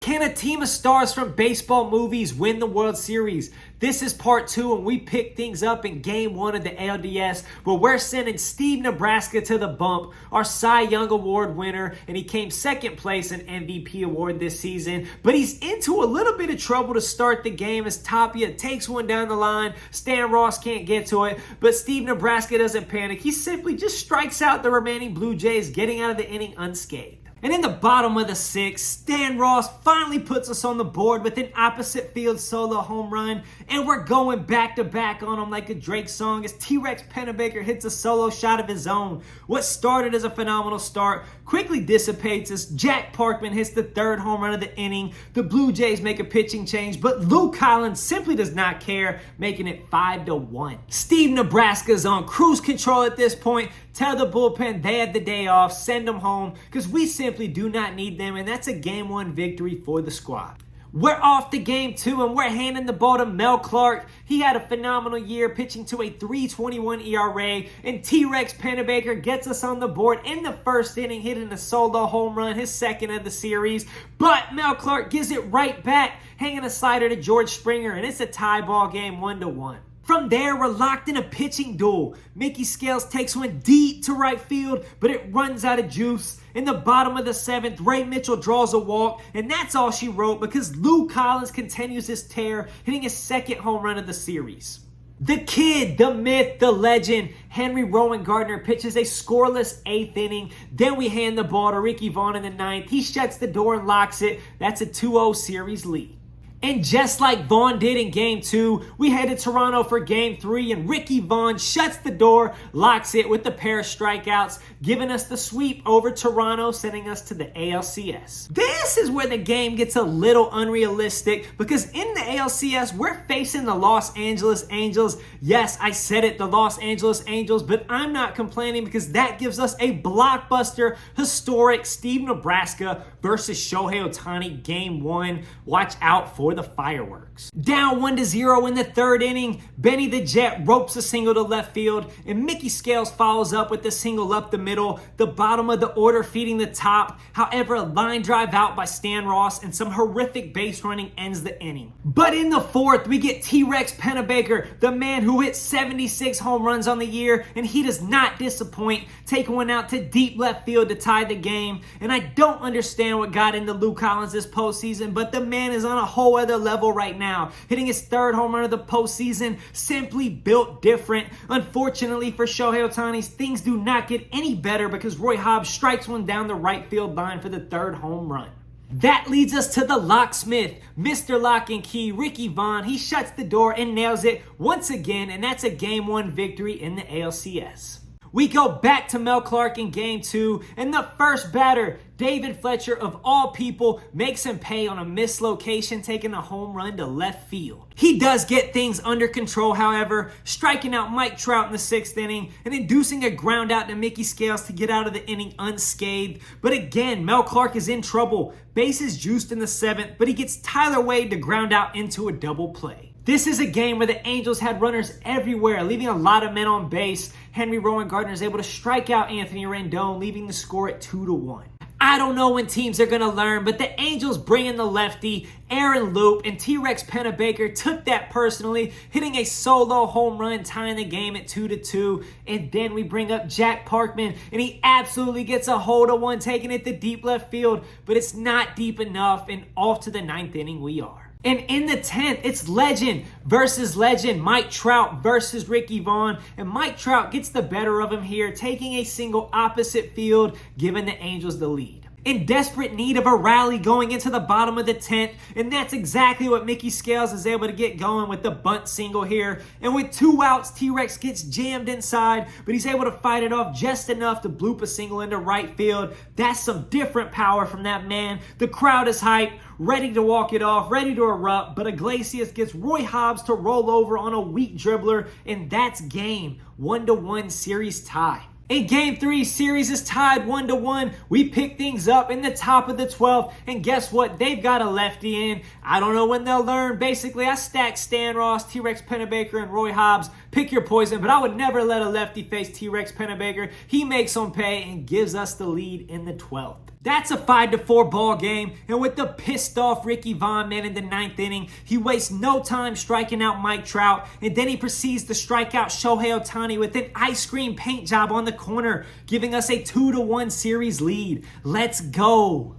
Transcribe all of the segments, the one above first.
Can a team of stars from baseball movies win the World Series? This is part 2, and we pick things up in game 1 of the ALDS, where we're sending Steve Nebraska to the bump, our Cy Young Award winner, and he came second place in MVP award this season. But he's into a little bit of trouble to start the game as Tapia takes one down the line. Stan Ross can't get to it, but Steve Nebraska doesn't panic. He simply just strikes out the remaining Blue Jays, getting out of the inning unscathed. And in the bottom of the 6th, Stan Ross finally puts us on the board with an opposite field solo home run. And we're going back to back on him like a Drake song as T-Rex Pennebaker hits a solo shot of his own. What started as a phenomenal start quickly dissipates as Jack Parkman hits the 3rd home run of the inning. The Blue Jays make a pitching change, but Luke Collins simply does not care, making it 5-1. Steve Nebraska's on cruise control at this point. Tell the bullpen they had the day off, send them home, because we simply do not need them, and that's a Game 1 victory for the squad. We're off to Game 2, and we're handing the ball to Mel Clark. He had a phenomenal year, pitching to a 3.21 ERA, and T-Rex Pennebaker gets us on the board in the 1st inning, hitting a solo home run, his 2nd of the series. But Mel Clark gives it right back, hanging a slider to George Springer, and it's a tie ball game 1-1. From there, we're locked in a pitching duel. Mickey Scales takes one deep to right field, but it runs out of juice. In the bottom of the 7th, Ray Mitchell draws a walk, and that's all she wrote because Lou Collins continues his tear, hitting his 2nd home run of the series. The kid, the myth, the legend, Henry Rowan Gardner pitches a scoreless 8th inning. Then we hand the ball to Ricky Vaughn in the 9th. He shuts the door and locks it. That's a 2-0 series lead. And just like Vaughn did in Game 2, we head to Toronto for Game 3, and Ricky Vaughn shuts the door, locks it with a pair of strikeouts, giving us the sweep over Toronto, sending us to the ALCS. This is where the game gets a little unrealistic, because in the ALCS, we're facing the Los Angeles Angels. Yes, I said it, the Los Angeles Angels, but I'm not complaining because that gives us a blockbuster, historic Steve Nebraska versus Shohei Ohtani Game 1. Watch out for the fireworks. Down 1-0 in the 3rd inning, Benny the Jet ropes a single to left field, and Mickey Scales follows up with a single up the middle, the bottom of the order feeding the top. However, a line drive out by Stan Ross and some horrific base running ends the inning. But in the 4th, we get T-Rex Pennebaker, the man who hit 76 home runs on the year, and he does not disappoint, taking one out to deep left field to tie the game. And I don't understand what got into Luke Collins this postseason, but the man is on a whole other level right now, hitting his 3rd home run of the postseason, simply built different. Unfortunately for Shohei Ohtani, things do not get any better because Roy Hobbs strikes one down the right field line for the 3rd home run. That leads us to the locksmith, Mr. Lock and Key, Ricky Vaughn. He shuts the door and nails it once again, and that's a Game 1 victory in the ALCS. We go back to Mel Clark in Game 2, and the first batter, David Fletcher, of all people, makes him pay on a mislocation, taking a home run to left field. He does get things under control, however, striking out Mike Trout in the 6th inning and inducing a ground out to Mickey Scales to get out of the inning unscathed. But again, Mel Clark is in trouble. Bases juiced in the 7th, but he gets Tyler Wade to ground out into a double play. This is a game where the Angels had runners everywhere, leaving a lot of men on base. Henry Rowan Gardner is able to strike out Anthony Rendon, leaving the score at 2-1. I don't know when teams are going to learn, but the Angels bring in the lefty, Aaron Loop, and T-Rex Pennebaker took that personally, hitting a solo home run, tying the game at 2-2. And then we bring up Jack Parkman, and he absolutely gets a hold of one, taking it to deep left field, but it's not deep enough, and off to the 9th inning we are. And in the 10th, it's legend versus legend, Mike Trout versus Ricky Vaughn. And Mike Trout gets the better of him here, taking a single opposite field, giving the Angels the lead. In desperate need of a rally going into the bottom of the 10th, and that's exactly what Mickey Scales is able to get going with the bunt single here. And with 2 outs, T-Rex gets jammed inside, but he's able to fight it off just enough to bloop a single into right field. That's some different power from that man. The crowd is hyped, ready to walk it off, ready to erupt, but Iglesias gets Roy Hobbs to roll over on a weak dribbler, and that's game. 1-1 series tie. In Game 3, series is tied 1-1. We pick things up in the top of the 12th, and guess what? They've got a lefty in. I don't know when they'll learn. Basically, I stack Stan Ross, T-Rex Pennebaker, and Roy Hobbs. Pick your poison, but I would never let a lefty face T-Rex Pennebaker. He makes them pay and gives us the lead in the 12th. That's a 5-4 ball game, and with the pissed off Ricky Vaughn man in the 9th inning, he wastes no time striking out Mike Trout, and then he proceeds to strike out Shohei Ohtani with an ice cream paint job on the corner, giving us a 2-1 series lead. Let's go!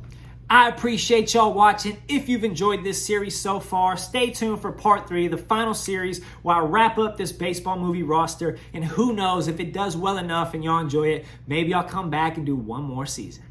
I appreciate y'all watching. If you've enjoyed this series so far, stay tuned for part 3, the final series, where I wrap up this baseball movie roster, and who knows, if it does well enough and y'all enjoy it, maybe I'll come back and do one more season.